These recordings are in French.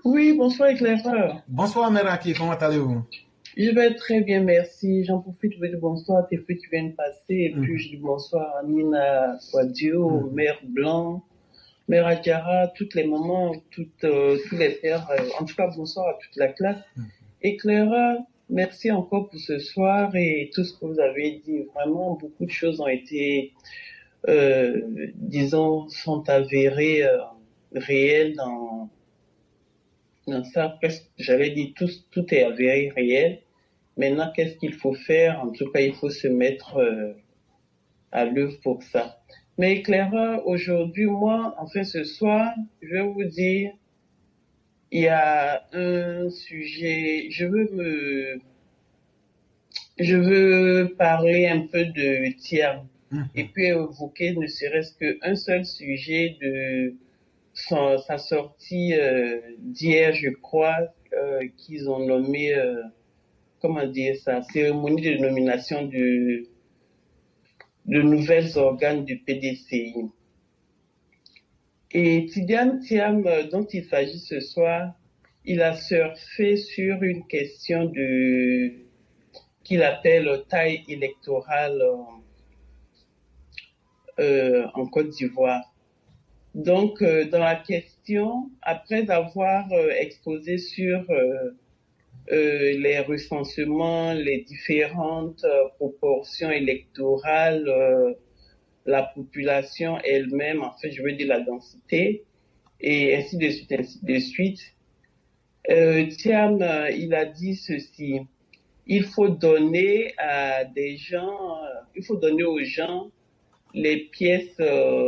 Oui, bonsoir éclaireur. Bonsoir Meraki, comment allez-vous? Je vais très bien, merci. J'en profite pour dire bonsoir à tes filles qui viennent passer. Et puis Mhm, je dis bonsoir à Nina Quadio, mhm. Mère Blanc, Mère Adjara, toutes les mamans, tous les pères. En tout cas, bonsoir à toute la classe. Éclaireur, merci encore pour ce soir et tout ce que vous avez dit. Vraiment, beaucoup de choses ont été, disons, sont avérées, réelles dans ça. Presque, j'avais dit tout est avéré réel. Maintenant, qu'est-ce qu'il faut faire? En tout cas, il faut se mettre à l'œuvre pour ça. Mais éclaireur, aujourd'hui, moi, enfin ce soir, je vais vous dire, il y a un sujet, je veux parler un peu de Thiam et puis évoquer ne serait-ce qu'un seul sujet de sa sortie d'hier, je crois, qu'ils ont nommé, comment dire ça, cérémonie de nomination de nouvelles organes du PDCI. Et Tidiane Thiam, dont il s'agit ce soir, il a surfé sur une question qu'il appelle taille électorale en Côte d'Ivoire. Donc, dans la question, après avoir exposé sur les recensements, les différentes proportions électorales, la population elle-même, en fait, je veux dire la densité, et ainsi de suite, ainsi de suite. Thiam, il a dit ceci. Il faut donner à des gens, il faut donner aux gens les pièces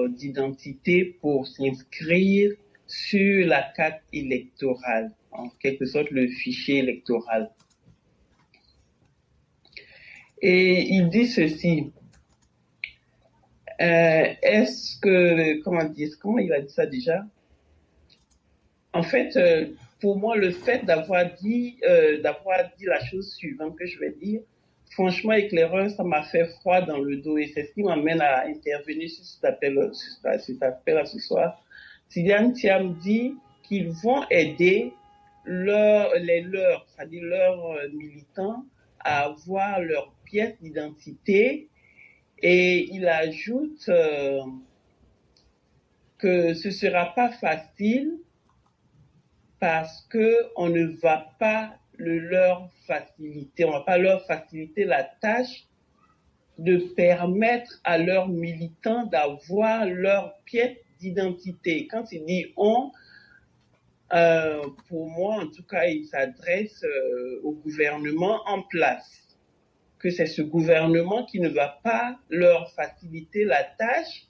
d'identité pour s'inscrire sur la carte électorale, en quelque sorte le fichier électoral. Et il dit ceci. Est-ce que, comment il a dit ça déjà? En fait, pour moi, le fait d'avoir dit la chose suivante que je vais dire, franchement, éclaireur, ça m'a fait froid dans le dos et c'est ce qui m'amène à intervenir sur cet appel à ce soir. Tidiane Thiam dit qu'ils vont aider c'est-à-dire leurs militants à avoir leur pièce d'identité et il ajoute que ce sera pas facile parce que on ne va pas leur faciliter, on va pas leur faciliter la tâche de permettre à leurs militants d'avoir leur pièce d'identité. Quand il dit on, pour moi, en tout cas, il s'adresse au gouvernement en place, que c'est ce gouvernement qui ne va pas leur faciliter la tâche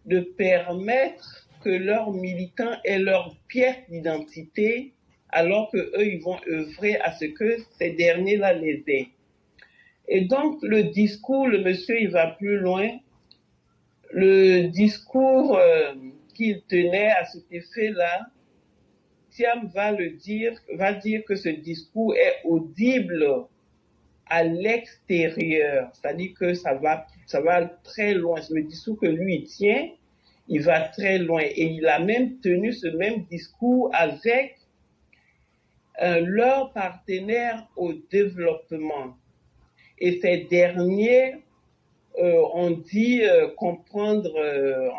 de permettre que leurs militants aient leur pièce d'identité alors que eux ils vont œuvrer à ce que ces derniers-là les aient. Et donc le discours, le monsieur il va plus loin. Le discours qu'il tenait à cet effet-là, Thiam va dire que ce discours est audible à l'extérieur, c'est-à-dire que ça va très loin. Le discours que lui tient, il va très loin. Et il a même tenu ce même discours avec leurs partenaires au développement. Et ces derniers ont dit comprendre,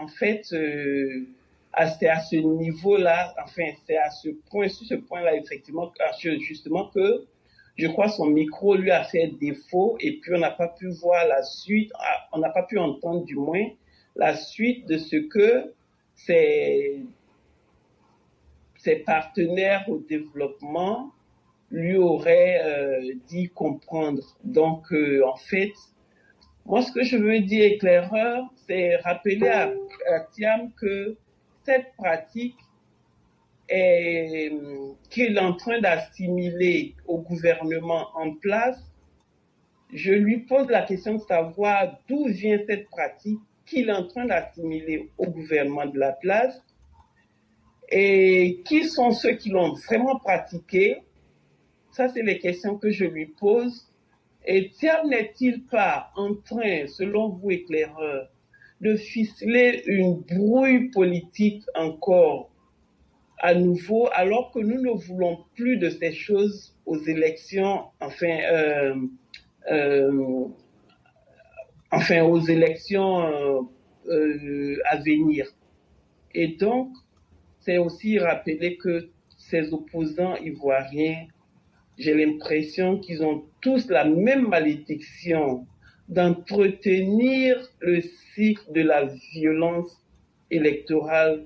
en fait, c'est à ce niveau-là, enfin, c'est à ce point, sur ce point-là, effectivement, justement, que je crois son micro lui a fait défaut et puis on n'a pas pu voir la suite, on n'a pas pu entendre du moins la suite de ce que ses, ses partenaires au développement lui auraient dit comprendre. Donc, en fait, moi, ce que je veux dire, éclaireur, c'est rappeler à Thiam que cette pratique qu'il est en train d'assimiler au gouvernement en place, je lui pose la question de savoir d'où vient cette pratique qu'il est en train d'assimiler au gouvernement de la place et qui sont ceux qui l'ont vraiment pratiqué. Ça, c'est les questions que je lui pose. Et Thiam n'est-il pas en train, selon vous, éclaireur, de ficeler une brouille politique encore à nouveau, alors que nous ne voulons plus de ces choses aux élections, aux élections à venir. Et donc, c'est aussi rappeler que ces opposants ivoiriens, j'ai l'impression qu'ils ont tous la même malédiction d'entretenir le cycle de la violence électorale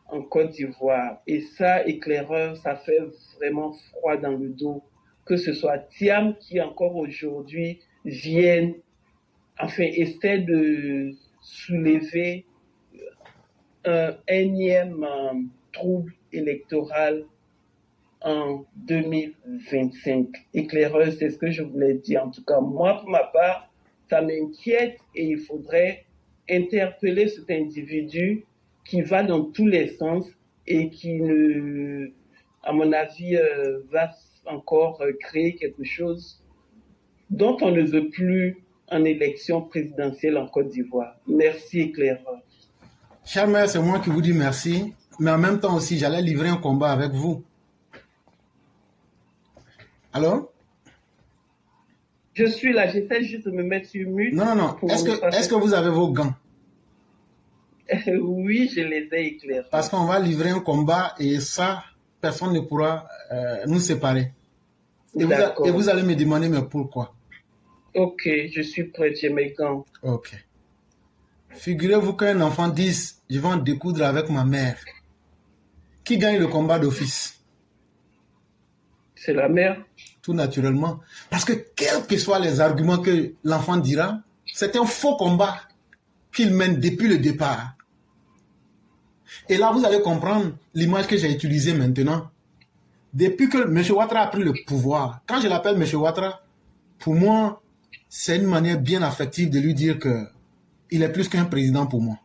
en Côte d'Ivoire. Et ça, éclaireur, ça fait vraiment froid dans le dos. Que ce soit Thiam qui encore aujourd'hui essaie de soulever un énième trouble électoral en 2025. Éclaireuse, c'est ce que je voulais dire. En tout cas, moi, pour ma part, ça m'inquiète et il faudrait interpeller cet individu qui va dans tous les sens et qui, à mon avis, va encore créer quelque chose dont on ne veut plus en élection présidentielle en Côte d'Ivoire. Merci, éclaireur. Cher maire, c'est moi qui vous dis merci, mais en même temps aussi, j'allais livrer un combat avec vous. Alors? Je suis là, j'essaie juste de me mettre sur mute. Non. Est-ce que vous avez vos gants? Oui, je les ai éclairés. Parce qu'on va livrer un combat et ça, personne ne pourra nous séparer. Et vous allez me demander, mais pourquoi? Ok, je suis prêt, j'ai mes gants. Ok. Figurez-vous qu'un enfant dise, je vais en découdre avec ma mère. Qui gagne le combat d'office? C'est la mère. Tout naturellement. Parce que quels que soient les arguments que l'enfant dira, c'est un faux combat qu'il mène depuis le départ. Et là, vous allez comprendre l'image que j'ai utilisée maintenant. Depuis que M. Ouattara a pris le pouvoir, quand je l'appelle M. Ouattara, pour moi, c'est une manière bien affective de lui dire que il est plus qu'un président pour moi.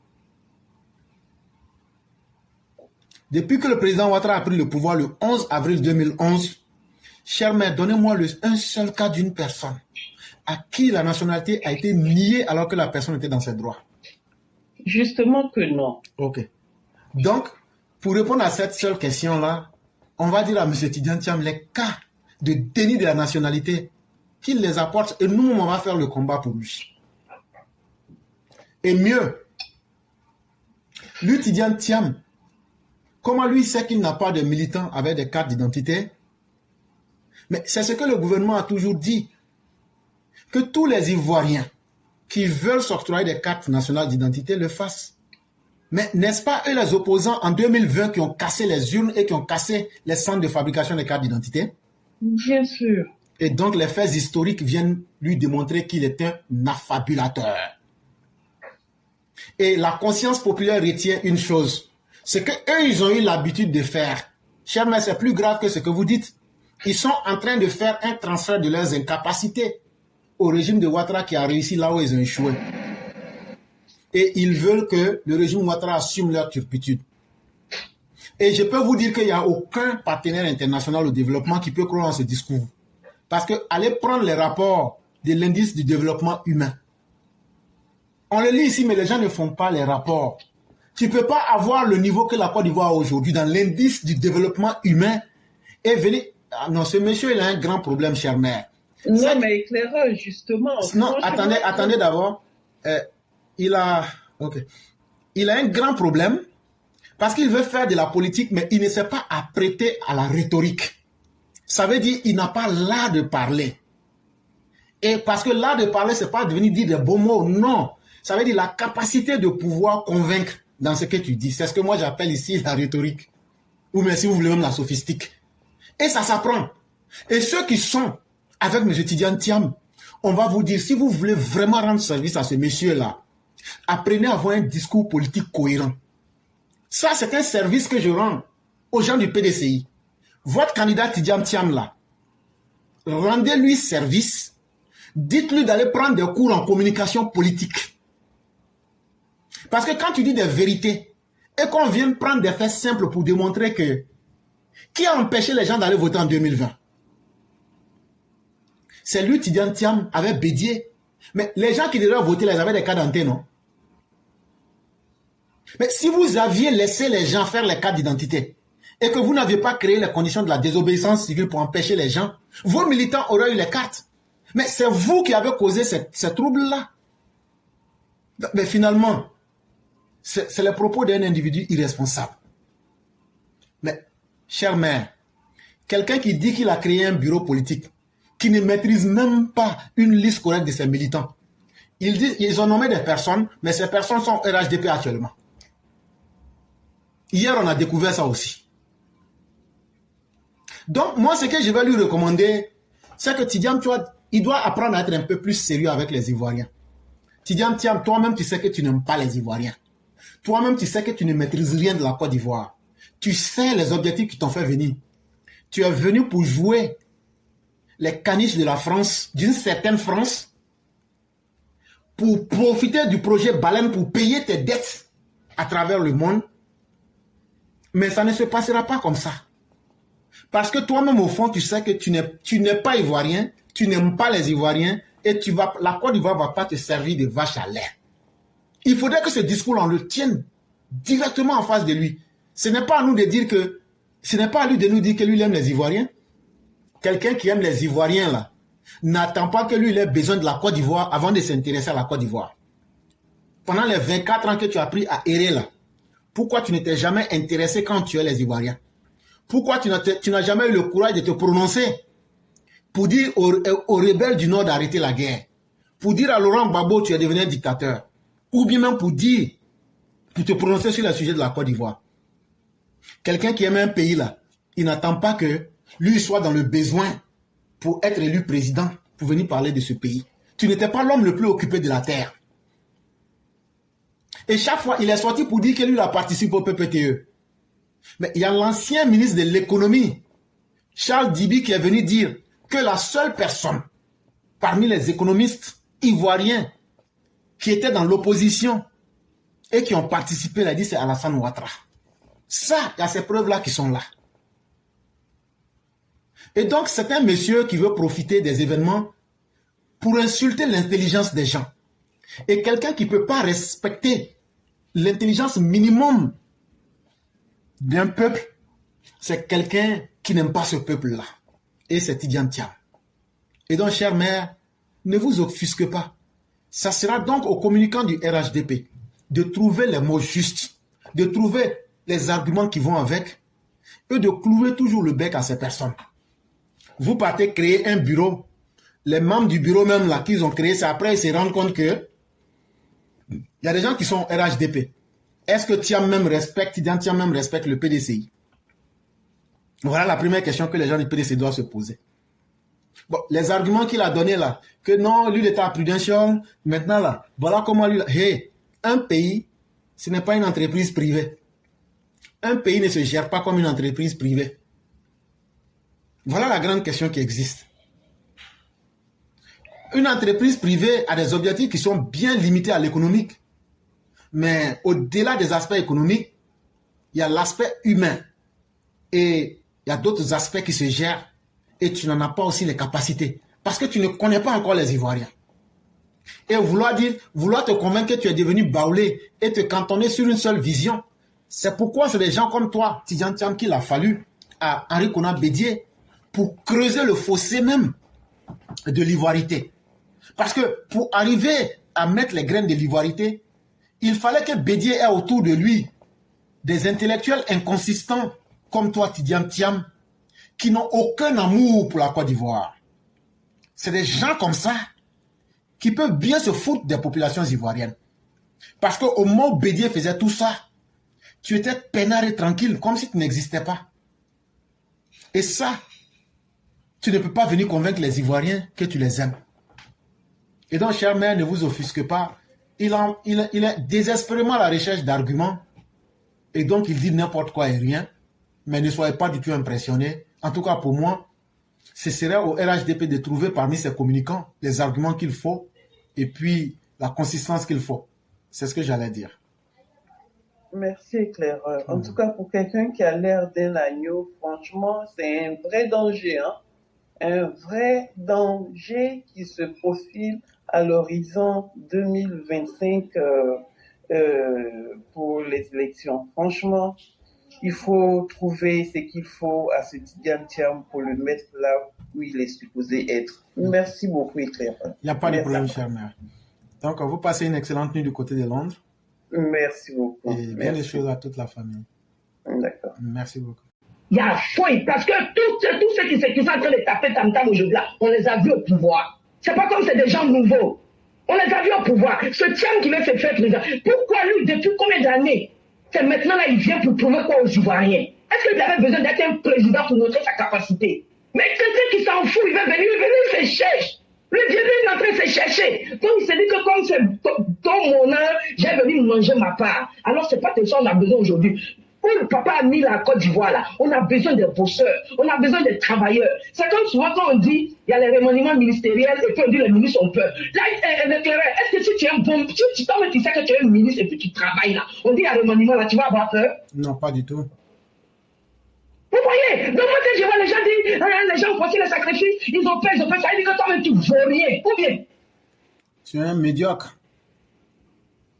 Depuis que le président Ouattara a pris le pouvoir le 11 avril 2011, cher maire, donnez-moi un seul cas d'une personne à qui la nationalité a été niée alors que la personne était dans ses droits. Justement que non. Ok. Donc, pour répondre à cette seule question-là, on va dire à M. Tidjane Thiam les cas de déni de la nationalité, qu'il les apporte et nous, on va faire le combat pour lui. Et mieux, lui, Tidjane Thiam, comment lui sait qu'il n'a pas de militants avec des cartes d'identité? Mais c'est ce que le gouvernement a toujours dit, que tous les Ivoiriens qui veulent s'octroyer des cartes nationales d'identité le fassent. Mais n'est-ce pas eux les opposants en 2020 qui ont cassé les urnes et qui ont cassé les centres de fabrication des cartes d'identité? Bien sûr. Et donc les faits historiques viennent lui démontrer qu'il est un affabulateur. Et la conscience populaire retient une chose, c'est qu'eux, ils ont eu l'habitude de faire. Cher maire, c'est plus grave que ce que vous dites. Ils sont en train de faire un transfert de leurs incapacités au régime de Ouattara qui a réussi là où ils ont échoué. Et ils veulent que le régime Ouattara assume leur turpitude. Et je peux vous dire qu'il n'y a aucun partenaire international au développement qui peut croire en ce discours. Parce que allez prendre les rapports de l'indice du développement humain. On le lit ici, mais les gens ne font pas les rapports. Tu ne peux pas avoir le niveau que la Côte d'Ivoire a aujourd'hui dans l'indice du développement humain et venir... Ah non, ce monsieur, il a un grand problème, cher maire. Non, mais éclaireur, justement. Non, attendez d'abord. Il a un grand problème parce qu'il veut faire de la politique, mais il ne sait pas apprêter à la rhétorique. Ça veut dire qu'il n'a pas l'art de parler. Et parce que l'art de parler, ce n'est pas de venir dire des beaux mots, non. Ça veut dire la capacité de pouvoir convaincre dans ce que tu dis. C'est ce que moi j'appelle ici la rhétorique. Ou même si vous voulez même la sophistique. Et ça s'apprend. Et ceux qui sont avec M. Tidjane Thiam, on va vous dire, si vous voulez vraiment rendre service à ce monsieur-là, apprenez à avoir un discours politique cohérent. Ça, c'est un service que je rends aux gens du PDCI. Votre candidat Tidjane Thiam, là, rendez-lui service, dites-lui d'aller prendre des cours en communication politique. Parce que quand tu dis des vérités et qu'on vient prendre des faits simples pour démontrer que qui a empêché les gens d'aller voter en 2020? C'est lui, Tidjane Thiam, avec Bédier. Mais les gens qui devaient voter, ils avaient des cartes d'identité, non? Mais si vous aviez laissé les gens faire les cartes d'identité, et que vous n'aviez pas créé les conditions de la désobéissance civile pour empêcher les gens, vos militants auraient eu les cartes. Mais c'est vous qui avez causé ces troubles-là. Mais finalement, c'est le propos d'un individu irresponsable. Mais, chère mère, quelqu'un qui dit qu'il a créé un bureau politique, qui ne maîtrise même pas une liste correcte de ses militants, ils ont nommé des personnes, mais ces personnes sont RHDP actuellement. Hier, on a découvert ça aussi. Donc, moi, ce que je vais lui recommander, c'est que Tidiane, tu vois, il doit apprendre à être un peu plus sérieux avec les Ivoiriens. Tidiane, toi-même, tu sais que tu n'aimes pas les Ivoiriens. Toi-même, tu sais que tu ne maîtrises rien de la Côte d'Ivoire. Tu sais les objectifs qui t'ont fait venir. Tu es venu pour jouer les caniches de la France, d'une certaine France, pour profiter du projet Baleine, pour payer tes dettes à travers le monde. Mais ça ne se passera pas comme ça. Parce que toi-même, au fond, tu sais que tu n'es pas Ivoirien, tu n'aimes pas les Ivoiriens, et la Côte d'Ivoire ne va pas te servir de vache à lait. Il faudrait que ce discours, on le tienne directement en face de lui. Ce n'est pas à nous de dire que, ce n'est pas à lui de nous dire que lui, il aime les Ivoiriens. Quelqu'un qui aime les Ivoiriens, là, n'attend pas que lui, il ait besoin de la Côte d'Ivoire avant de s'intéresser à la Côte d'Ivoire. Pendant les 24 ans que tu as pris à errer, là, pourquoi tu ne t'es jamais intéressé quand tu es les Ivoiriens? Pourquoi tu n'as jamais eu le courage de te prononcer pour dire aux rebelles du Nord d'arrêter la guerre? Pour dire à Laurent Gbagbo, tu es devenu un dictateur? Ou bien même pour te prononcer sur le sujet de la Côte d'Ivoire? Quelqu'un qui aime un pays, là, il n'attend pas que lui soit dans le besoin pour être élu président, pour venir parler de ce pays. Tu n'étais pas l'homme le plus occupé de la terre. Et chaque fois, il est sorti pour dire que lui, il a participé au PPTE. Mais il y a l'ancien ministre de l'économie, Charles Dibi, qui est venu dire que la seule personne parmi les économistes ivoiriens qui étaient dans l'opposition et qui ont participé, il a dit, c'est Alassane Ouattara. Ça, il y a ces preuves-là qui sont là. Et donc, c'est un monsieur qui veut profiter des événements pour insulter l'intelligence des gens. Et quelqu'un qui ne peut pas respecter l'intelligence minimum d'un peuple, c'est quelqu'un qui n'aime pas ce peuple-là. Et c'est Tidiane Thiam. Et donc, chère mère, ne vous offusquez pas. Ça sera donc aux communicants du RHDP de trouver les mots justes, de trouver les arguments qui vont avec, et de clouer toujours le bec à ces personnes. Vous partez créer un bureau, les membres du bureau même là qu'ils ont créé, c'est après ils se rendent compte que il y a des gens qui sont RHDP. Est-ce que Tidiane Thiam même respecte le PDCI? Voilà la première question que les gens du PDCI doivent se poser. Bon, les arguments qu'il a donnés là, que non, lui il était à Prudential, maintenant là, voilà comment lui... Hey, un pays, ce n'est pas une entreprise privée. Un pays ne se gère pas comme une entreprise privée. Voilà la grande question qui existe. Une entreprise privée a des objectifs qui sont bien limités à l'économique. Mais au-delà des aspects économiques, il y a l'aspect humain. Et il y a d'autres aspects qui se gèrent et tu n'en as pas aussi les capacités. Parce que tu ne connais pas encore les Ivoiriens. Et vouloir te convaincre que tu es devenu baoulé et te cantonner sur une seule vision. C'est pourquoi c'est des gens comme toi, Tidiane Thiam, qu'il a fallu à Henri Konan Bédié pour creuser le fossé même de l'ivoirité. Parce que pour arriver à mettre les graines de l'ivoirité, il fallait que Bédié ait autour de lui des intellectuels inconsistants comme toi, Tidiane Thiam, qui n'ont aucun amour pour la Côte d'Ivoire. C'est des gens comme ça qui peuvent bien se foutre des populations ivoiriennes. Parce qu'au moment où Bédié faisait tout ça, tu étais peinard et tranquille, comme si tu n'existais pas. Et ça, tu ne peux pas venir convaincre les Ivoiriens que tu les aimes. Et donc, chère mère, ne vous offusquez pas. Il est désespérément à la recherche d'arguments. Et donc, il dit n'importe quoi et rien. Mais ne soyez pas du tout impressionnés. En tout cas, pour moi, ce serait au RHDP de trouver parmi ses communicants les arguments qu'il faut et puis la consistance qu'il faut. C'est ce que j'allais dire. Merci, éclaireur. En tout cas, pour quelqu'un qui a l'air d'un agneau, franchement, c'est un vrai danger, hein? Un vrai danger qui se profile à l'horizon 2025 pour les élections. Franchement, Il faut trouver ce qu'il faut à ce Tidiane Thiam pour le mettre là où il est supposé être. Merci beaucoup, Éclair. Il n'y a pas de problème, chère mère. Donc, vous passez une excellente nuit du côté de Londres. Merci beaucoup. Et bien les choses à toute la famille. D'accord. Merci beaucoup. Il y a fouille, parce que tous ceux qui sont en train de taper tam-tam aujourd'hui là, on les a vus au pouvoir. C'est pas comme c'est des gens nouveaux. On les a vus au pouvoir. Ce Thiam qui veut se faire président, pourquoi lui, depuis combien d'années, c'est maintenant là, il vient pour prouver quoi aux Ivoiriens? Est-ce qu'il avait besoin d'être un président pour montrer sa capacité? Mais quelqu'un qui s'en fout, il va venir, il se cherche. Le vieux est en train de se chercher. Donc il se dit que comme c'est dans mon heure, j'ai venu manger ma part. Alors c'est pas de ça qu'on a besoin aujourd'hui. Où le papa a mis la Côte d'Ivoire là, on a besoin des bosseurs, on a besoin des travailleurs. C'est comme souvent quand on dit, il y a les remaniements ministériels et puis on dit les ministres ont peur. Là, est-ce que si tu es un bon, si tu sais que tu es un ministre et puis tu travailles là, on dit il y a remaniement là, tu vas avoir peur? Non, pas du tout. Vous voyez, donc moi quand je vois les gens dire, les gens font les sacrifices, ils ont peur, ça veut dire que toi-même tu vaux rien. Ou bien? Tu es un médiocre.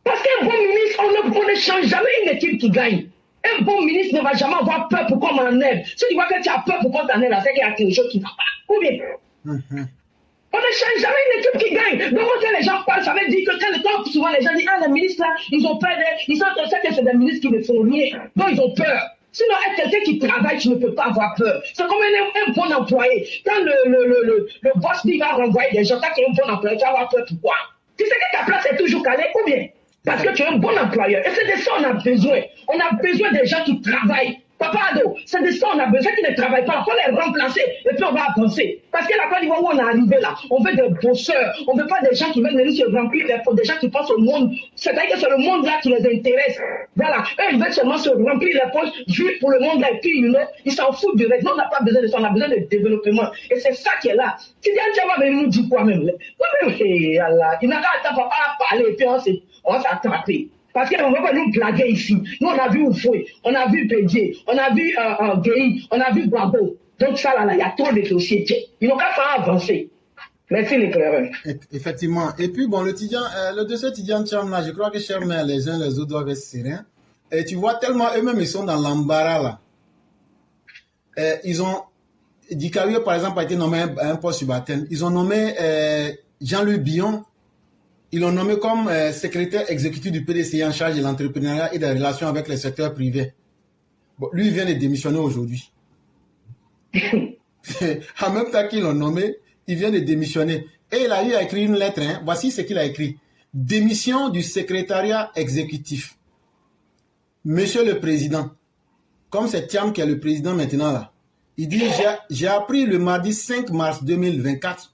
Parce qu'un bon ministre, on ne change jamais une équipe qui gagne. Un bon ministre ne va jamais avoir peur pour qu'on m'enlève. Si tu vois que tu as peur pour qu'on t'enlève, c'est qu'il y a quelque chose qui ne va pas. Ou bien? On ne change jamais une équipe qui gagne. Donc quand les gens parlent, ça veut dire que quand souvent les gens disent, ah les ministres là, ils ont peur, ils sentent que c'est des ministres qui ne font rien. Donc ils ont peur. Sinon, être quelqu'un qui travaille, tu ne peux pas avoir peur. C'est comme un bon employé. Quand le boss dit, il va renvoyer des gens, quand tu es un bon employé, tu vas avoir peur. Pourquoi? Tu sais que ta place est toujours calée, ou bien? Parce que tu es un bon employeur. Et c'est de ça qu'on a besoin. On a besoin des gens qui travaillent. Papa Ado, c'est de ça qu'on a besoin qui ne travaillent pas. Il faut les remplacer et puis on va avancer. Parce que la Côte d'Ivoire où on est arrivé là, on veut des bosseurs. On ne veut pas des gens qui veulent venir se remplir les poches, des gens qui pensent au monde. C'est-à-dire que c'est le monde là qui les intéresse. Voilà. Eux, ils veulent seulement se remplir les poches juste pour le monde là. Et puis, ils s'en foutent du reste. Nous, on n'a pas besoin de ça. On a besoin de développement. Et c'est ça qui est là. Si Diane va venir nous dire quoi même. Il n'a qu'à attendre papa parler et puis on va s'attraper. Parce qu'on ne veut pas nous blaguer ici. Nous, on a vu Oufoué, on a vu Pédier, on a vu Guéhi, on a vu Bravo. Donc ça, là, il y a trop de dossiers. Ils n'ont qu'à faire avancer. Merci l'éclaireur. Effectivement. Et puis, bon, le dossier Tidiane Thiam, là, je crois que, chers mères, les uns les autres doivent être sereins. Et tu vois, tellement eux-mêmes, ils sont dans l'embarras, là. Dikario, par exemple, a été nommé à un poste subalterne. Ils ont nommé Jean-Louis Billon. Ils l'ont nommé comme secrétaire exécutif du PDCI en charge de l'entrepreneuriat et des relations avec le secteur privé. Bon, lui, il vient de démissionner aujourd'hui. En même temps qu'ils l'ont nommé, il vient de démissionner. Et il a eu à écrire une lettre. Hein. Voici ce qu'il a écrit. Démission du secrétariat exécutif. Monsieur le Président, comme c'est Thiam qui est le président maintenant là, il dit, j'ai appris le mardi 5 mars 2024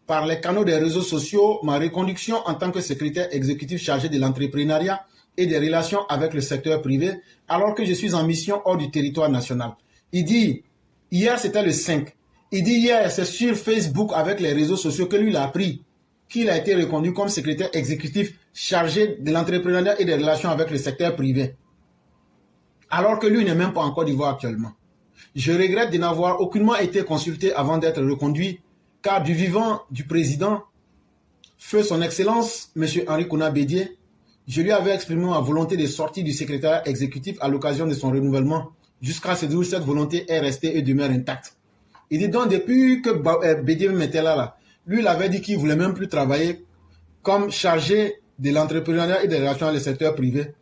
par les canaux des réseaux sociaux, ma reconduction en tant que secrétaire exécutif chargé de l'entrepreneuriat et des relations avec le secteur privé, alors que je suis en mission hors du territoire national. Il dit, hier c'était le 5, il dit hier c'est sur Facebook avec les réseaux sociaux que lui il a appris qu'il a été reconduit comme secrétaire exécutif chargé de l'entrepreneuriat et des relations avec le secteur privé, alors que lui n'est même pas en Côte d'Ivoire actuellement. Je regrette de n'avoir aucunement été consulté avant d'être reconduit, car du vivant du président, feu son excellence, M. Henri Kouna Bédié, je lui avais exprimé ma volonté de sortir du secrétariat exécutif à l'occasion de son renouvellement, jusqu'à ce jour, cette volonté est restée et demeure intacte. Il dit donc, depuis que Bédié m'était là, lui, il avait dit qu'il ne voulait même plus travailler comme chargé de l'entrepreneuriat et des relations avec le secteur privé,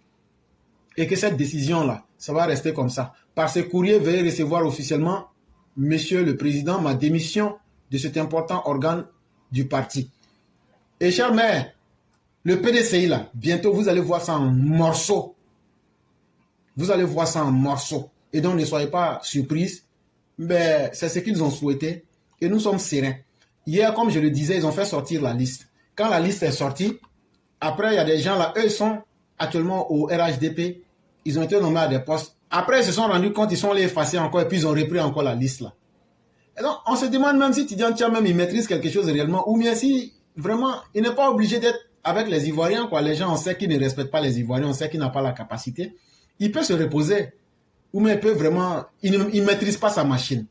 et que cette décision-là, ça va rester comme ça. Par ce courrier, veuillez recevoir officiellement, Monsieur le Président, ma démission de cet important organe du parti. Et chère mère, le PDCI là, bientôt vous allez voir ça en morceaux. Vous allez voir ça en morceaux. Et donc ne soyez pas surprise. Mais c'est ce qu'ils ont souhaité. Et nous sommes sereins. Hier, comme je le disais, ils ont fait sortir la liste. Quand la liste est sortie, après il y a des gens là, eux sont actuellement au RHDP. Ils ont été nommés à des postes. Après, ils se sont rendus compte, ils sont allés effacer encore et puis ils ont repris encore la liste là. Et donc, on se demande même si Tidiane Thiam même il maîtrise quelque chose réellement, ou bien si vraiment il n'est pas obligé d'être avec les Ivoiriens, quoi. Les gens, on sait qu'ils ne respectent pas les Ivoiriens, on sait qu'il n'a pas la capacité. Il peut se reposer, ou bien il peut vraiment, il ne maîtrise pas sa machine.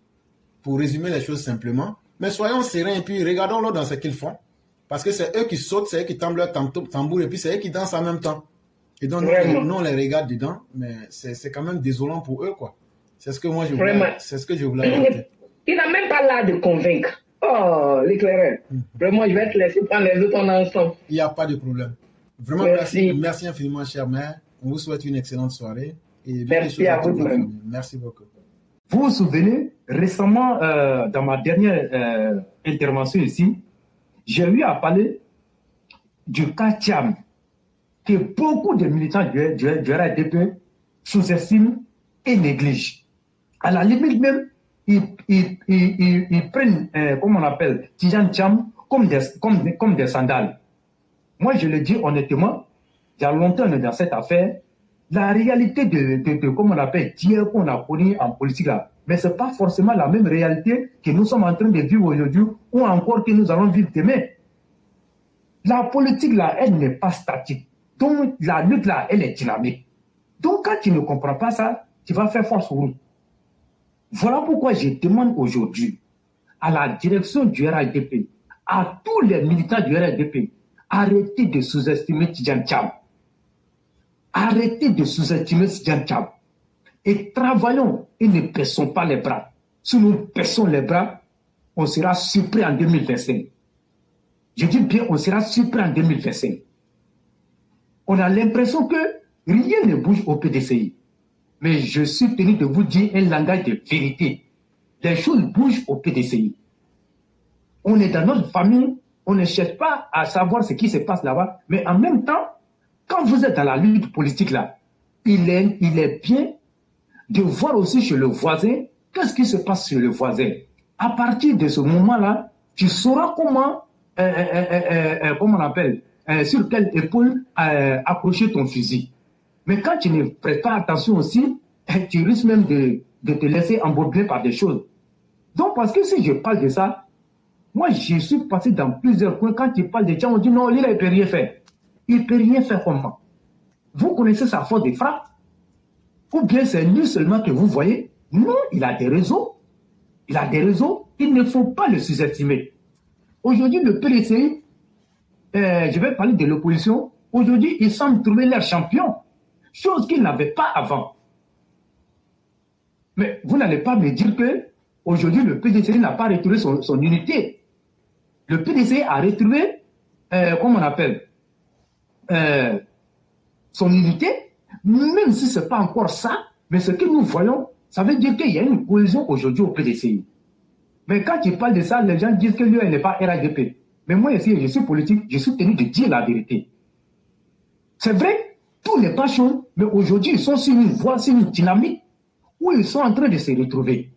Pour résumer les choses simplement. Mais soyons sereins et puis regardons-le dans ce qu'ils font. Parce que c'est eux qui sautent, c'est eux qui tendent leur tambour et puis c'est eux qui dansent en même temps. Et donc, nous, on les regarde dedans, mais c'est quand même désolant pour eux, quoi. C'est ce que moi, je voulais ajouter. Il n'a même pas l'air de convaincre. Oh, l'éclaireur. Vraiment, je vais te laisser prendre les autres en ensemble. Il n'y a pas de problème. Vraiment, merci infiniment, cher maire. On vous souhaite une excellente soirée. Et merci à vous même. Merci beaucoup. Vous vous souvenez, récemment, dans ma dernière intervention ici, j'ai eu à parler du cas Thiam, que beaucoup de militants du RADP sous-estiment et négligent. À la limite même, ils prennent, comment on appelle, Tidjane Thiam comme des sandales. Moi, je le dis honnêtement, il y a longtemps dans cette affaire, la réalité de comment on appelle, Dieu qu'on a connu en politique là, mais ce n'est pas forcément la même réalité que nous sommes en train de vivre aujourd'hui ou encore que nous allons vivre demain. La politique là, elle n'est pas statique. Donc, la lutte là, elle est dynamique. Donc, quand tu ne comprends pas ça, tu vas faire force route. Voilà pourquoi je demande aujourd'hui à la direction du RADP, à tous les militants du RADP, arrêtez de sous-estimer Tidjane Thiam. Arrêtez de sous-estimer Tidjane Thiam. Et travaillons et ne baissons pas les bras. Si nous baissons les bras, on sera surpris en 2025. Je dis bien, on sera surpris en 2025. On a l'impression que rien ne bouge au PDCI. Mais je suis tenu de vous dire un langage de vérité. Les choses bougent au PDCI. On est dans notre famille, on ne cherche pas à savoir ce qui se passe là-bas, mais en même temps, quand vous êtes dans la lutte politique là, il est bien de voir aussi chez le voisin qu'est-ce qui se passe chez le voisin. À partir de ce moment-là, tu sauras comment on appelle, sur quelle épaule accrocher ton fusil. Mais quand tu ne prêtes pas attention aussi, tu risques même de te laisser embourber par des choses. Donc, parce que si je parle de ça, moi, je suis passé dans plusieurs coins. Quand tu parles des gens, on dit non, lui, il ne peut rien faire. Il ne peut rien faire comment? Vous connaissez sa force de frappe? Ou bien c'est lui seulement que vous voyez? Non, il a des réseaux. Il a des réseaux. Il ne faut pas le sous-estimer. Aujourd'hui, le PDCI, je vais parler de l'opposition. Aujourd'hui, ils semblent trouver leur champion. Chose qu'ils n'avaient pas avant. Mais vous n'allez pas me dire que aujourd'hui le PDCI n'a pas retrouvé son unité. Le PDCI a retrouvé, comment on appelle, son unité, même si ce n'est pas encore ça, mais ce que nous voyons, ça veut dire qu'il y a une cohésion aujourd'hui au PDCI. Mais quand tu parles de ça, les gens disent que lui, il n'est pas RADP. Mais moi ici, je suis politique, je suis tenu de dire la vérité. C'est vrai, tout n'est pas chaud, mais aujourd'hui, ils sont sur une voie, sur une dynamique où ils sont en train de se retrouver.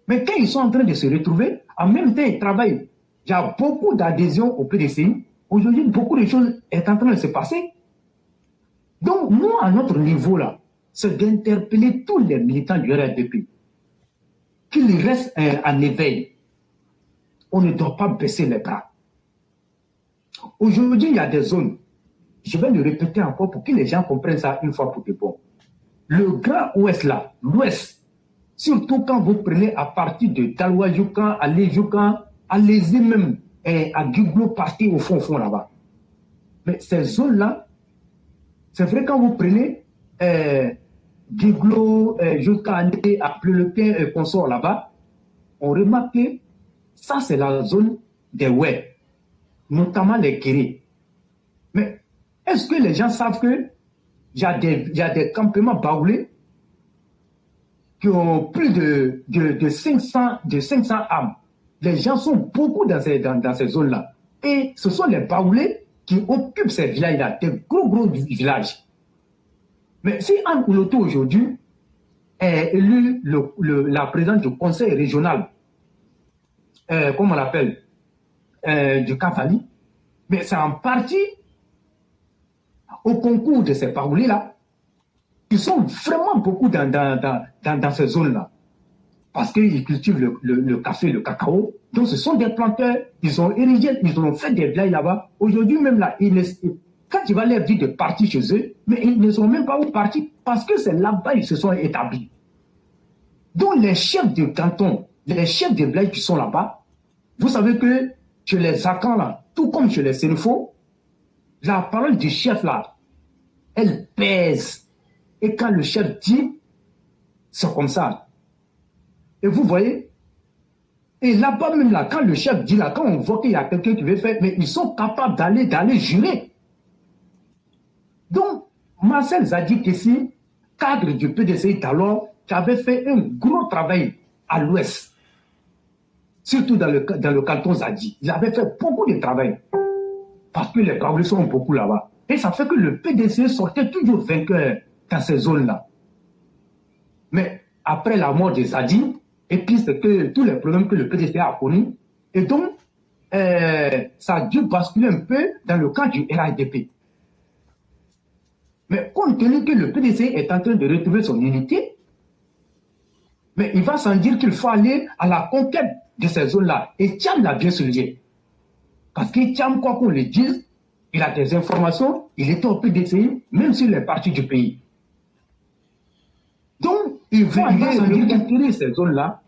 Mais quand ils sont en train de se retrouver, en même temps, ils travaillent. Il y a beaucoup d'adhésions au PDCI. Aujourd'hui, beaucoup de choses sont en train de se passer. Donc, nous, à notre niveau, là, c'est d'interpeller tous les militants du RADP, qu'ils restent en éveil. On ne doit pas baisser les bras. Aujourd'hui, il y a des zones. Je vais le répéter encore pour que les gens comprennent ça une fois pour de bon. Le Grand Ouest là, l'Ouest, surtout quand vous prenez à partir de Talwa-Joukan, Allez-Joukan, allez-y même à Guglo, partez au fond là-bas. Mais ces zones-là, c'est vrai quand vous prenez Guglo, jusqu'à aller à Pleulequin et consort là-bas, on remarque que ça c'est la zone des web, notamment les Kéré. Mais est-ce que les gens savent que il y a des campements baoulés qui ont plus de 500 âmes. Les gens sont beaucoup dans ces zones-là. Et ce sont les baoulés qui occupent ces villages-là, des gros villages. Mais si Anne Ouloto aujourd'hui est élue la présidente du conseil régional, comment on l'appelle, du Cavali, mais c'est en partie au concours de ces baoulés-là, qui sont vraiment beaucoup dans ces zones-là. Parce qu'ils cultivent le café, le cacao. Donc ce sont des planteurs, ils ont érigé, ils ont fait des villages là-bas. Aujourd'hui même là, quand tu vas leur dire de partir chez eux, mais ils ne sont même pas où partir, parce que c'est là-bas qu'ils se sont établis. Donc les chefs de canton, les chefs de villages qui sont là-bas, vous savez que chez les Akans là, tout comme chez les Sénéfaux, la parole du chef là, elle pèse. Et quand le chef dit, c'est comme ça. Et vous voyez, et là-bas même là, quand le chef dit là, quand on voit qu'il y a quelqu'un qui veut faire, mais ils sont capables d'aller jurer. Donc, Marcel Zadik ici, cadre du PDCI d'alors, qui avait fait un gros travail à l'ouest, surtout dans le canton Zadi. Il avait fait beaucoup de travail, parce que les Kaolus sont beaucoup là-bas. Et ça fait que le PDCI sortait toujours vainqueur dans ces zones-là. Mais après la mort de Zadi, et puis c'est que tous les problèmes que le PDCI a connus, et donc, ça a dû basculer un peu dans le cas du RADP. Mais compte tenu que le PDCI est en train de retrouver son unité, mais il va sans dire qu'il faut aller à la conquête de ces zones-là. Et Thiam l'a bien souligné. Parce que Thiam, quoi qu'on le dise, il a des informations, il était au PDCI, même s'il est parti du pays. Donc, il va aller reconquérir ces zones-là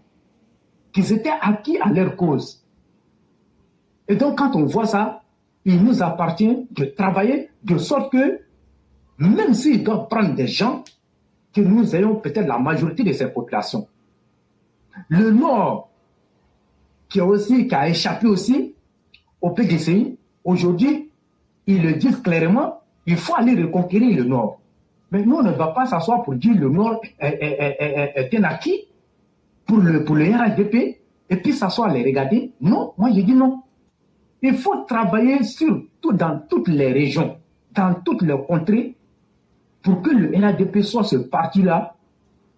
qui étaient acquis à leur cause. Et donc, quand on voit ça, il nous appartient de travailler de sorte que, même s'ils doivent prendre des gens, que nous ayons peut-être la majorité de ces populations. Le Nord, qui a échappé aussi au PDCI, aujourd'hui, ils le disent clairement, il faut aller reconquérir le Nord. Mais nous, on ne va pas s'asseoir pour dire le Nord est un acquis pour le RADP, et puis s'asseoir les regarder. Non, moi je dis non. Il faut travailler dans toutes les régions, dans toutes les contrées, pour que le RADP soit ce parti-là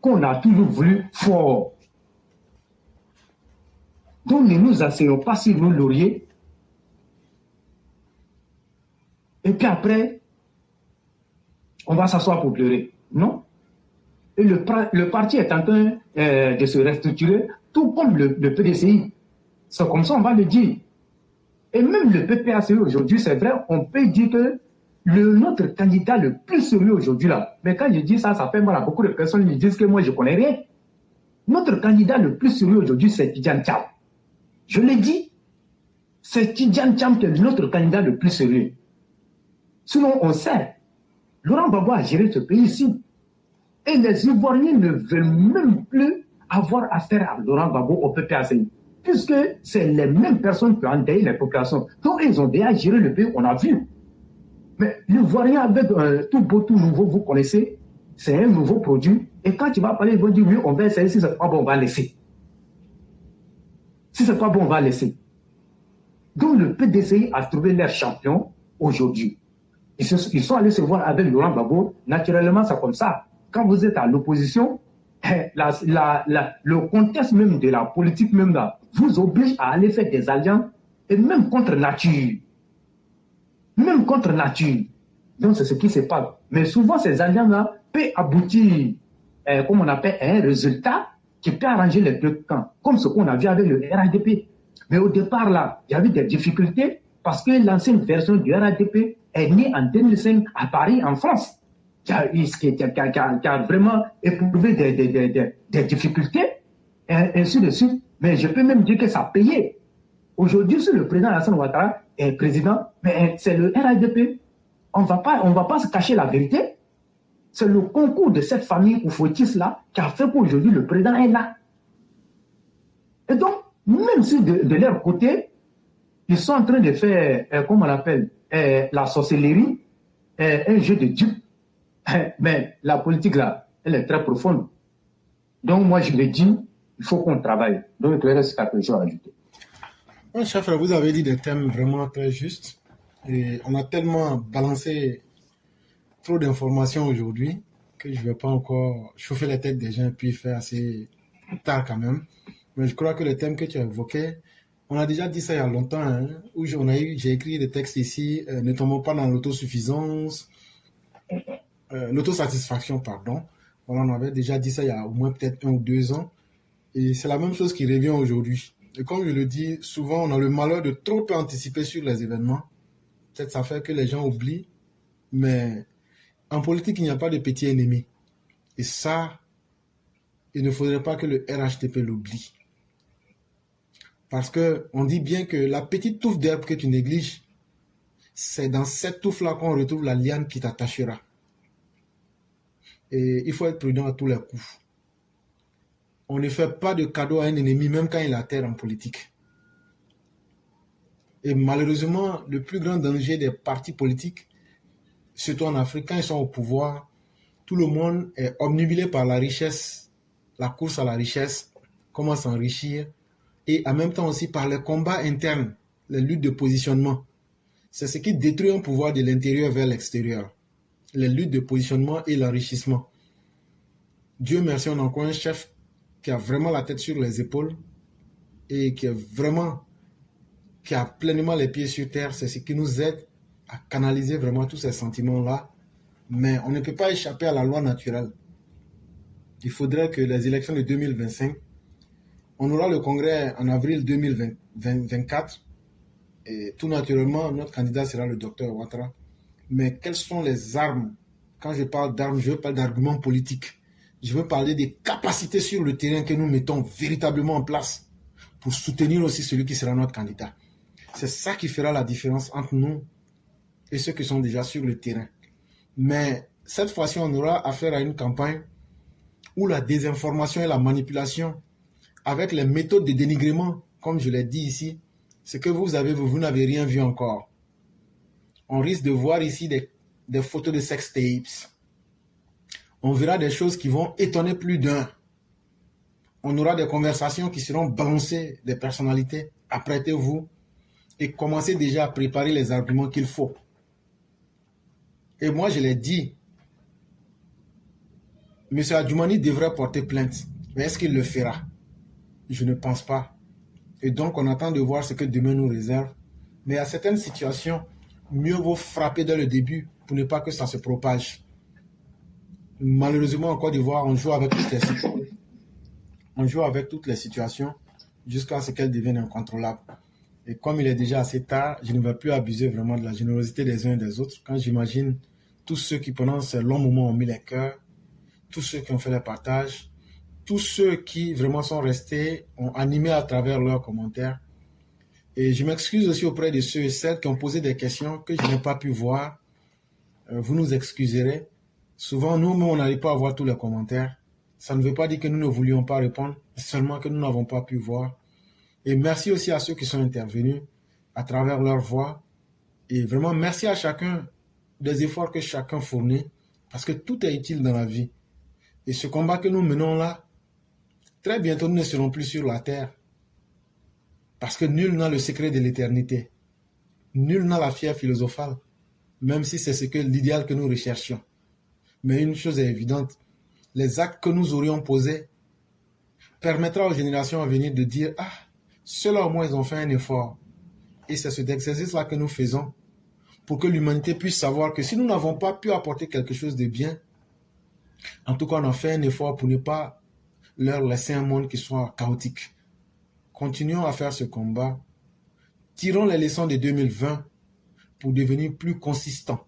qu'on a toujours voulu fort. Donc ne nous asseyons pas sur nos lauriers. Et puis après, on va s'asseoir pour pleurer. Non. Et le parti est en train de se restructurer, tout comme le PDCI. C'est comme ça, on va le dire. Et même le PPACE aujourd'hui, c'est vrai, on peut dire que notre candidat le plus sérieux aujourd'hui là, mais quand je dis ça, ça fait mal à beaucoup de personnes qui disent que moi je ne connais rien. Notre candidat le plus sérieux aujourd'hui, c'est Tidjane Thiam. Je l'ai dit, c'est Tidjane Thiam qui est notre candidat le plus sérieux. Sinon, on sait, Laurent Gbagbo a géré ce pays ici. Et les Ivoiriens ne veulent même plus avoir affaire à Laurent Gbagbo au PPACE, puisque c'est les mêmes personnes qui ont endeuillé les populations. Donc, ils ont déjà géré le pays, on a vu. Mais l'Ivoirien avec tout beau, tout nouveau, vous connaissez, c'est un nouveau produit. Et quand tu vas parler, ils vont dire oui, on va essayer, si c'est pas bon, on va laisser. Si c'est pas bon, on va laisser. Donc le PDCI a trouvé leur champion aujourd'hui. Ils sont allés se voir avec Laurent Gbagbo. Naturellement, c'est comme ça. Quand vous êtes à l'opposition, le contexte même de la politique même là, vous oblige à aller faire des alliances, et même contre nature. Même contre nature. Donc c'est ce qui se passe. Mais souvent ces alliances-là peuvent aboutir, comme on appelle, à un résultat qui peut arranger les deux camps, comme ce qu'on a vu avec le RADP. Mais au départ là, il y avait des difficultés parce que l'ancienne version du RADP est née en 2005 à Paris, en France, qui a vraiment éprouvé des difficultés, et ainsi de suite. Mais je peux même dire que ça a payé. Aujourd'hui, si le président Alassane Ouattara est président, mais c'est le RADP. On ne va pas se cacher la vérité. C'est le concours de cette famille Oufouettis-là qui a fait qu'aujourd'hui le président est là. Et donc, même si de leur côté, ils sont en train de faire, comment on appelle, la sorcellerie, un jeu de dupes, mais la politique là, elle est très profonde. Donc moi je le dis, il faut qu'on travaille. Donc il reste quelque chose à ajouter. Oui, chef, vous avez dit des thèmes vraiment très justes. Et on a tellement balancé trop d'informations aujourd'hui que je ne vais pas encore chauffer la tête des gens et puis faire assez tard quand même. Mais je crois que les thèmes que tu as évoqués, on a déjà dit ça il y a longtemps, hein, où j'ai écrit des textes ici, ne tombons pas dans l'autosuffisance, l'autosatisfaction, pardon. Voilà, on avait déjà dit ça il y a au moins peut-être 1 ou 2 ans. Et c'est la même chose qui revient aujourd'hui. Et comme je le dis, souvent on a le malheur de trop anticiper sur les événements. Peut-être ça fait que les gens oublient, mais en politique, il n'y a pas de petits ennemis. Et ça, il ne faudrait pas que le RHDP l'oublie. Parce qu'on dit bien que la petite touffe d'herbe que tu négliges, c'est dans cette touffe-là qu'on retrouve la liane qui t'attachera. Et il faut être prudent à tous les coups. On ne fait pas de cadeau à un ennemi, même quand il a terre en politique. Et malheureusement, le plus grand danger des partis politiques, surtout en Afrique, quand ils sont au pouvoir, tout le monde est obnubilé par la richesse, la course à la richesse, comment s'enrichir, et en même temps aussi par les combats internes, les luttes de positionnement. C'est ce qui détruit un pouvoir de l'intérieur vers l'extérieur. Les luttes de positionnement et l'enrichissement. Dieu merci, on a encore un chef qui a vraiment la tête sur les épaules et qui a pleinement les pieds sur terre. C'est ce qui nous aide à canaliser vraiment tous ces sentiments-là. Mais on ne peut pas échapper à la loi naturelle. Il faudrait que les élections de 2025, on aura le congrès en avril 2024 et tout naturellement, notre candidat sera le docteur Ouattara. Mais quelles sont les armes? Quand je parle d'armes, je veux pas d'arguments politiques. Je veux parler des capacités sur le terrain que nous mettons véritablement en place pour soutenir aussi celui qui sera notre candidat. C'est ça qui fera la différence entre nous et ceux qui sont déjà sur le terrain. Mais cette fois-ci, on aura affaire à une campagne où la désinformation et la manipulation, avec les méthodes de dénigrement, comme je l'ai dit ici, ce que vous avez, vous n'avez rien vu encore. On risque de voir ici des photos de sex tapes. On verra des choses qui vont étonner plus d'un. On aura des conversations qui seront balancées des personnalités. Apprêtez-vous et commencez déjà à préparer les arguments qu'il faut. Et moi, je l'ai dit, M. Adjoumani devrait porter plainte. Mais est-ce qu'il le fera? Je ne pense pas. Et donc, on attend de voir ce que demain nous réserve. Mais à certaines situations, mieux vaut frapper dès le début pour ne pas que ça se propage. Malheureusement, en Côte d'Ivoire, on joue avec toutes les situations jusqu'à ce qu'elles deviennent incontrôlables. Et comme il est déjà assez tard, je ne vais plus abuser vraiment de la générosité des uns et des autres. Quand j'imagine tous ceux qui, pendant ces longs moments, ont mis les cœurs, tous ceux qui ont fait les partages, tous ceux qui vraiment sont restés, ont animé à travers leurs commentaires. Et je m'excuse aussi auprès de ceux et celles qui ont posé des questions que je n'ai pas pu voir. Vous nous excuserez. Souvent, nous-mêmes, on n'arrive pas à voir tous les commentaires. Ça ne veut pas dire que nous ne voulions pas répondre, seulement que nous n'avons pas pu voir. Et merci aussi à ceux qui sont intervenus à travers leur voix. Et vraiment, merci à chacun des efforts que chacun fournit, parce que tout est utile dans la vie. Et ce combat que nous menons là, très bientôt, nous ne serons plus sur la terre. Parce que nul n'a le secret de l'éternité. Nul n'a la fièvre philosophale, même si c'est l'idéal que nous recherchions. Mais une chose est évidente, les actes que nous aurions posés permettra aux générations à venir de dire « Ah, ceux-là au moins ils ont fait un effort. » Et c'est cet exercice-là que nous faisons pour que l'humanité puisse savoir que si nous n'avons pas pu apporter quelque chose de bien, en tout cas on a fait un effort pour ne pas leur laisser un monde qui soit chaotique. Continuons à faire ce combat. Tirons les leçons de 2020 pour devenir plus consistants.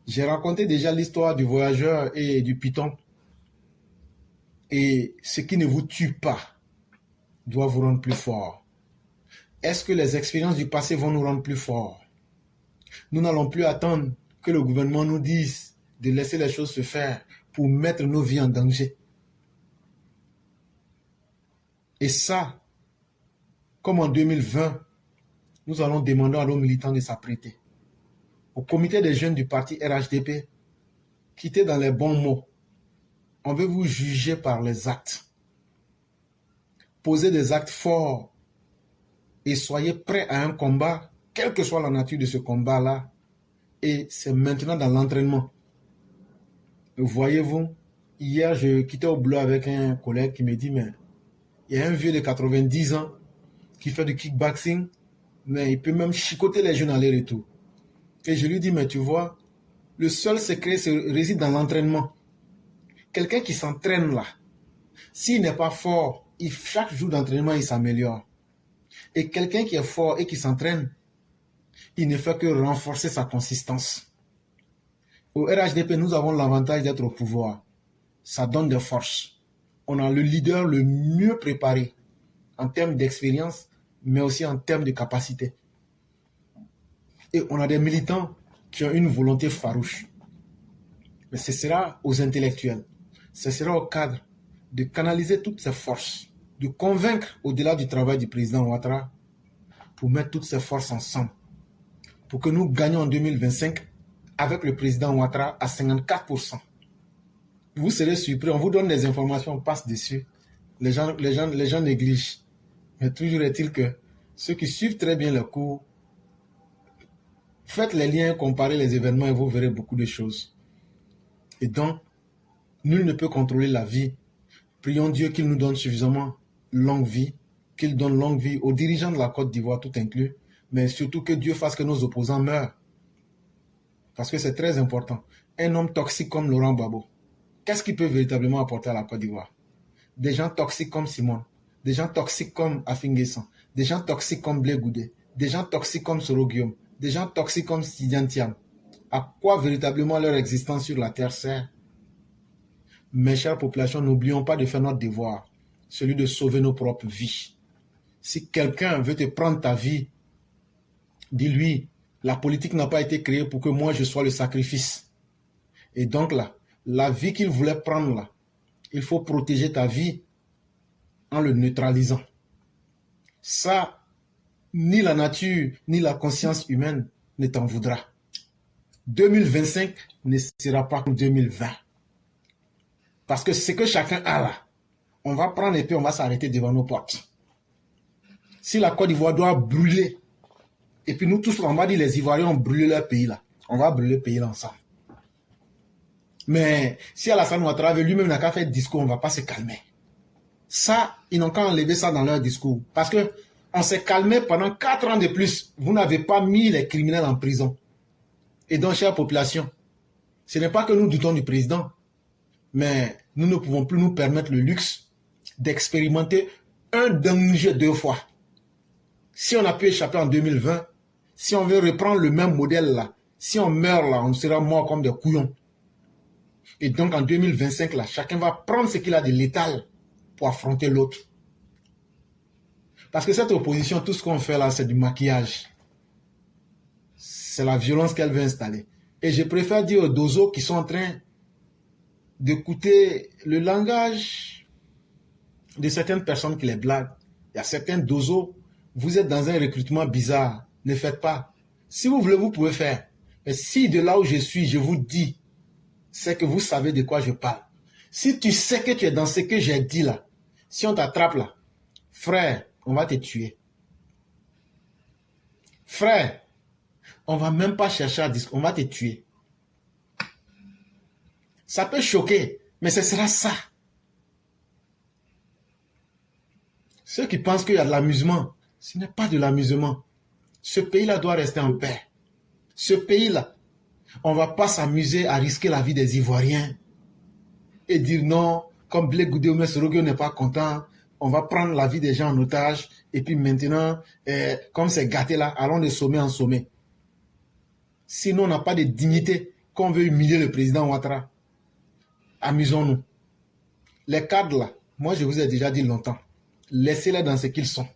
J'ai raconté déjà l'histoire du voyageur et du python. Et ce qui ne vous tue pas doit vous rendre plus fort. Est-ce que les expériences du passé vont nous rendre plus forts? Nous n'allons plus attendre que le gouvernement nous dise de laisser les choses se faire pour mettre nos vies en danger. Et ça, comme en 2020, nous allons demander à nos militants de s'apprêter. Au comité des jeunes du parti RHDP, quittez dans les bons mots. On veut vous juger par les actes. Posez des actes forts et soyez prêts à un combat, quelle que soit la nature de ce combat-là. Et c'est maintenant dans l'entraînement. Voyez-vous, hier, je quittais au boulot avec un collègue qui me dit, mais il y a un vieux de 90 ans qui fait du kickboxing, mais il peut même chicoter les jeunes aller-retour. Et je lui dis, mais tu vois, le seul secret réside dans l'entraînement. Quelqu'un qui s'entraîne là, s'il n'est pas fort, chaque jour d'entraînement, il s'améliore. Et quelqu'un qui est fort et qui s'entraîne, il ne fait que renforcer sa consistance. Au RHDP, nous avons l'avantage d'être au pouvoir. Ça donne des forces. On a le leader le mieux préparé en termes d'expérience, mais aussi en termes de capacité. Et on a des militants qui ont une volonté farouche. Mais ce sera aux intellectuels, ce sera aux cadres de canaliser toutes ces forces, de convaincre au-delà du travail du président Ouattara pour mettre toutes ces forces ensemble, pour que nous gagnions en 2025 avec le président Ouattara à 54%. Vous serez surpris, on vous donne des informations, on passe dessus. Les gens négligent. Mais toujours est-il que ceux qui suivent très bien le cours, faites les liens, comparez les événements et vous verrez beaucoup de choses. Et donc, nul ne peut contrôler la vie. Prions Dieu qu'il nous donne suffisamment longue vie, qu'il donne longue vie aux dirigeants de la Côte d'Ivoire, tout inclus, mais surtout que Dieu fasse que nos opposants meurent. Parce que c'est très important. Un homme toxique comme Laurent Gbagbo, qu'est-ce qu'il peut véritablement apporter à la Côte d'Ivoire? Des gens toxiques comme Simon, des gens toxiques comme Afinguessan, des gens toxiques comme Blé Goudé, des gens toxiques comme Soro Guillaume, des gens toxiques comme Sidian Thiam. À quoi véritablement leur existence sur la terre sert? Mes chères populations, n'oublions pas de faire notre devoir, celui de sauver nos propres vies. Si quelqu'un veut te prendre ta vie, dis-lui, la politique n'a pas été créée pour que moi je sois le sacrifice. Et donc là, la vie qu'il voulait prendre là, il faut protéger ta vie en le neutralisant. Ça, ni la nature, ni la conscience humaine ne t'en voudra. 2025 ne sera pas comme 2020. Parce que ce que chacun a là, on va prendre et puis on va s'arrêter devant nos portes. Si la Côte d'Ivoire doit brûler, et puis nous tous, on va dire les Ivoiriens ont brûlé leur pays là, on va brûler le pays là ensemble. Mais si Alassane Ouattara lui-même n'a qu'à faire discours, on ne va pas se calmer. Ça, ils n'ont qu'à enlever ça dans leur discours. Parce qu'on s'est calmé pendant 4 ans de plus. Vous n'avez pas mis les criminels en prison. Et donc, chère population, ce n'est pas que nous doutons du président, mais nous ne pouvons plus nous permettre le luxe d'expérimenter un danger 2 fois. Si on a pu échapper en 2020, si on veut reprendre le même modèle là, si on meurt là, on sera mort comme des couillons. Et donc en 2025 là, chacun va prendre ce qu'il a de létal pour affronter l'autre. Parce que cette opposition, tout ce qu'on fait là, c'est du maquillage. C'est la violence qu'elle veut installer. Et je préfère dire aux dozos qui sont en train d'écouter le langage de certaines personnes qui les blaguent. Il y a certains dozos, vous êtes dans un recrutement bizarre, ne faites pas. Si vous voulez, vous pouvez faire. Mais si de là où je suis, je vous dis, c'est que vous savez de quoi je parle. Si tu sais que tu es dans ce que j'ai dit là, si on t'attrape là, frère, on va te tuer. Frère, on va même pas chercher à dire, on va te tuer. Ça peut choquer, mais ce sera ça. Ceux qui pensent qu'il y a de l'amusement, ce n'est pas de l'amusement. Ce pays-là doit rester en paix. Ce pays-là, on ne va pas s'amuser à risquer la vie des Ivoiriens et dire non, comme Blé Goudé ou Messorogio n'est pas content, on va prendre la vie des gens en otage et puis maintenant, comme c'est gâté là, allons de sommet en sommet. Sinon, on n'a pas de dignité qu'on veut humilier le président Ouattara. Amusons-nous. Les cadres là, moi je vous ai déjà dit longtemps, laissez-les dans ce qu'ils sont.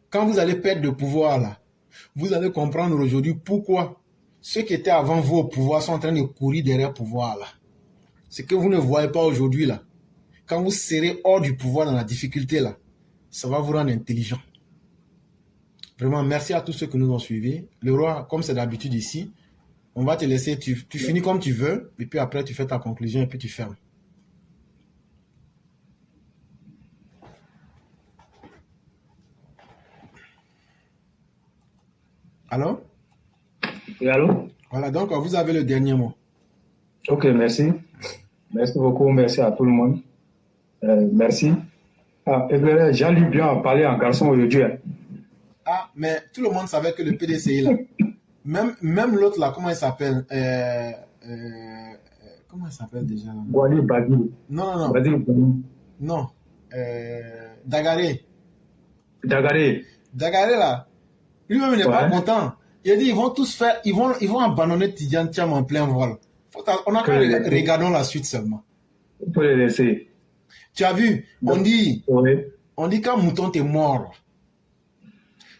Quand vous allez perdre le pouvoir là, vous allez comprendre aujourd'hui pourquoi ceux qui étaient avant vous au pouvoir sont en train de courir derrière le pouvoir là. Ce que vous ne voyez pas aujourd'hui là, quand vous serez hors du pouvoir dans la difficulté là, ça va vous rendre intelligent. Vraiment, merci à tous ceux qui nous ont suivis. Le roi, comme c'est d'habitude ici, on va te laisser, tu finis comme tu veux, et puis après tu fais ta conclusion et puis tu fermes. Allô? Oui, allô? Voilà, donc vous avez le dernier mot. Ok, merci. Merci beaucoup, merci à tout le monde. Merci. Jean-Luc Bion a parlé en garçon aujourd'hui. Ah, mais tout le monde savait que le PDCI là, même l'autre là, comment il s'appelle comment il s'appelle déjà? Gwani Badil. Non. Badil. Non. Dagaré. Dagaré là, lui-même il n'est pas content. Il a dit ils vont tous faire, ils vont abandonner Tidjane Thiam en plein vol. On a qu'à regarder la suite seulement. Il faut les laisser. Tu as vu, on dit quand mouton t'es mort,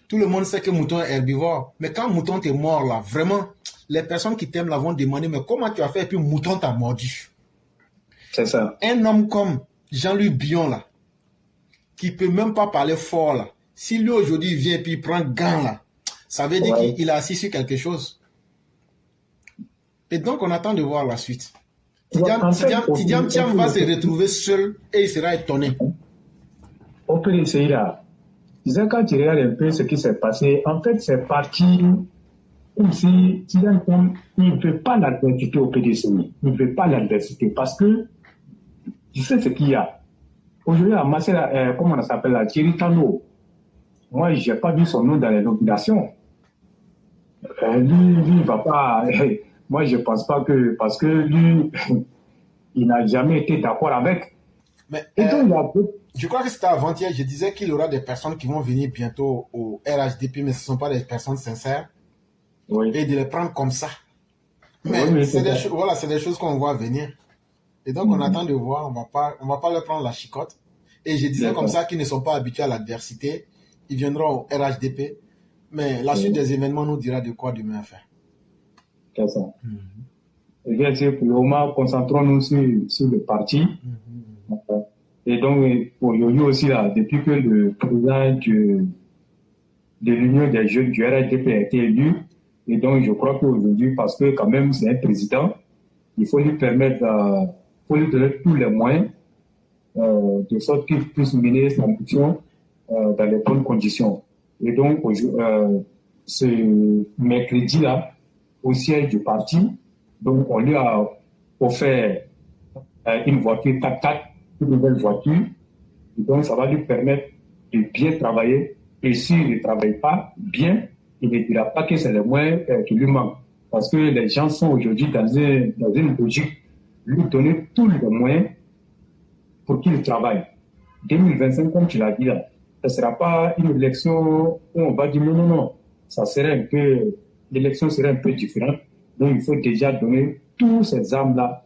tout le monde sait que mouton est herbivore, mais quand mouton t'es mort là, vraiment, les personnes qui t'aiment là vont demander, mais comment tu as fait? Et puis mouton t'a mordu. C'est ça. Un homme comme Jean-Louis Billon là, qui peut même pas parler fort là, si lui aujourd'hui vient et puis il prend gant là, ça veut dire qu'il a assis sur quelque chose. Et donc on attend de voir la suite. Tidiane Thiam va se retrouver seul et il sera étonné. On peut essayer là. Quand tu regardes un peu ce qui s'est passé, en fait c'est parti comme si Tidiane Thiam ne veut pas l'adversité au PDC. Il ne veut pas l'adversité parce que tu sais ce qu'il y a. Aujourd'hui, à Massé, comment on s'appelle là, Thierry Tano. Moi, je n'ai pas vu son nom dans les nominations. Lui, il ne va pas. Moi, je ne pense pas que. Parce que lui, il n'a jamais été d'accord avec. Mais, je crois que c'était avant-hier, je disais qu'il y aura des personnes qui vont venir bientôt au RHDP, mais ce ne sont pas des personnes sincères. Oui. Et de les prendre comme ça. Mais oui, c'est des choses qu'on voit venir. Et donc, on attend de voir, on va pas leur prendre la chicotte. Et je disais comme ça qu'ils ne sont pas habitués à l'adversité. Ils viendront au RHDP. Mais la suite des événements nous dira de quoi demain faire. C'est ça. Et bien sûr, pour le moment, concentrons-nous sur le parti. Et donc, pour Yoyo aussi, là, depuis que le président de l'Union des jeunes du RHDP a été élu, et donc je crois qu'aujourd'hui, parce que quand même c'est un président, il faut lui permettre, faut lui donner tous les moyens de sorte qu'il puisse mener sa mission dans les bonnes conditions. Et donc, ce mercredi-là, au siège du parti, donc on lui a offert une voiture 4x4, une nouvelle voiture. Et donc, ça va lui permettre de bien travailler. Et s'il ne travaille pas bien, il ne dira pas que c'est les moyens qui lui manquent. Parce que les gens sont aujourd'hui dans une logique, lui donner tous les moyens pour qu'il travaille. 2025, comme tu l'as dit là, ce ne sera pas une élection où on va dire non. L'élection serait un peu différente. Donc, il faut déjà donner tous ces armes-là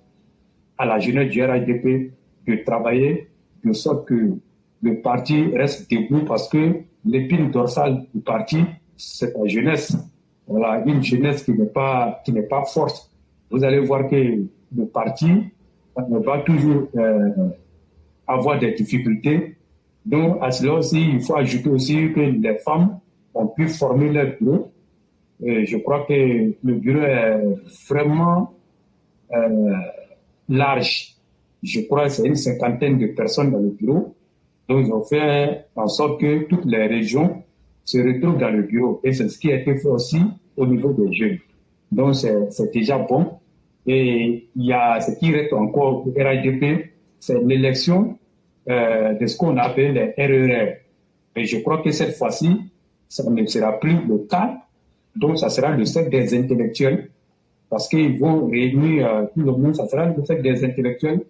à la jeunesse du RHDP de travailler de sorte que le parti reste debout parce que l'épine dorsale du parti, c'est la jeunesse. Voilà, une jeunesse qui n'est pas forte. Vous allez voir que le parti va toujours avoir des difficultés. Donc, à cela aussi, il faut ajouter aussi que les femmes ont pu former leur bureau. Et je crois que le bureau est vraiment large. Je crois que c'est une 50aine de personnes dans le bureau. Donc, ils ont fait en sorte que toutes les régions se retrouvent dans le bureau. Et c'est ce qui a été fait aussi au niveau des jeunes. Donc, c'est déjà bon. Et il y a ce qui reste encore au RHDP, c'est l'élection de ce qu'on appelle les RER. Et je crois que cette fois-ci, ça ne sera plus le cas. Donc, ça sera le cercle des intellectuels. Parce qu'ils vont réunir tout le monde, ça sera le cercle des intellectuels.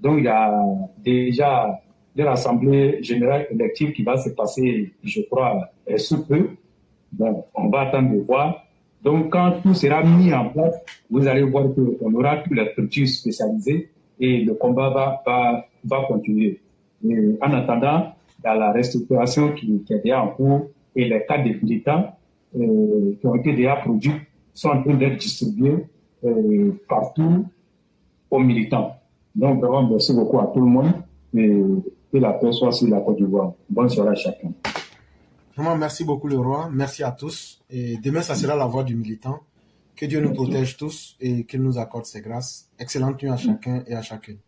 Donc, il y a déjà de l'Assemblée générale élective qui va se passer, je crois, sous peu. Bon, on va attendre de voir. Donc, quand tout sera mis en place, vous allez voir qu'on aura toutes les structures spécialisées et le combat va continuer. Et en attendant, dans la restructuration qui est déjà en cours et les cas de militants qui ont été déjà produits sont en train d'être distribués partout aux militants. Donc, vraiment, merci beaucoup à tout le monde et la paix soit sur la Côte d'Ivoire. Bonne soirée à chacun. Vraiment, merci beaucoup le roi. Merci à tous. Et demain, ça sera la voix du militant. Que Dieu nous protège tous et qu'il nous accorde ses grâces. Excellente nuit à chacun et à chacune.